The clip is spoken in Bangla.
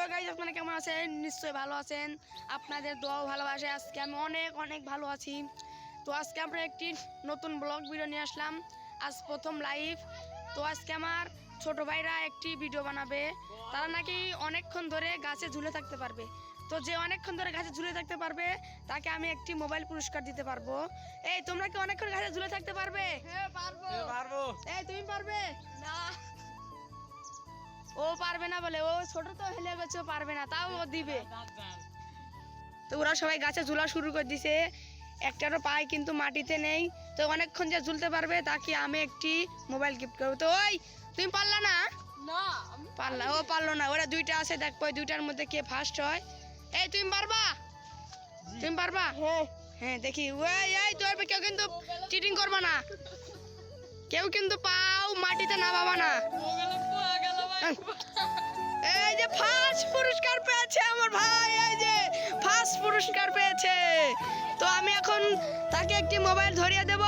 হ্যালো গাইস, আপনারা কেমন আছেন? নিশ্চয়ই ভালো আছেন। আপনাদের দোয়াও ভালোবাসে। আজকে আমি অনেক ভালো আছি। তো আজকে আমরা একটি নতুন ব্লগ ভিডিও নিয়ে আসলাম। আজ প্রথম লাইভ। তো আজকে আমার ছোট ভাইরা একটি ভিডিও বানাবে। তারা নাকি অনেকক্ষণ ধরে গাছে ঝুলে থাকতে পারবে। তো যে অনেকক্ষণ ধরে গাছে ঝুলে থাকতে পারবে তাকে আমি একটি মোবাইল পুরস্কার দিতে পারবো। এই তোমরা কি অনেকক্ষণ গাছে ঝুলে থাকতে পারবে? হ্যাঁ পারবো। এই তুমি পারবে? না ও পারবে না বলে, ও ছোট তো হেলে গেছে, ও পারবে না, তাও ও দিবে। তো ওরা সবাই গাছে ঝুলা শুরু করে দিছে। একটারও পায়ে কিন্তু মাটিতে নেই। তো অনেকক্ষণ যে ঝুলতে পারবে তাকে আমি একটি মোবাইল গিফট করবো। তো ওই তুমি পারলা না? না পারলা, ও পারলো না। ওরা দুইটা আছে, দেখবো ওই দুইটার মধ্যে কে ফার্স্ট হয়। এই তুমি পারবা? তুমি পারবা? হ্যাঁ দেখি। ওই এই তোর কেউ কিন্তু চিটিং করবা না, কেউ কিন্তু পাও মাটিতে নামাবা না। এই যে ফার্স্ট পুরস্কার পেয়েছে আমার ভাই, এই যে ফার্স্ট পুরস্কার পেয়েছে। তো আমি এখন তাকে একটি মোবাইল ধরিয়ে দেব।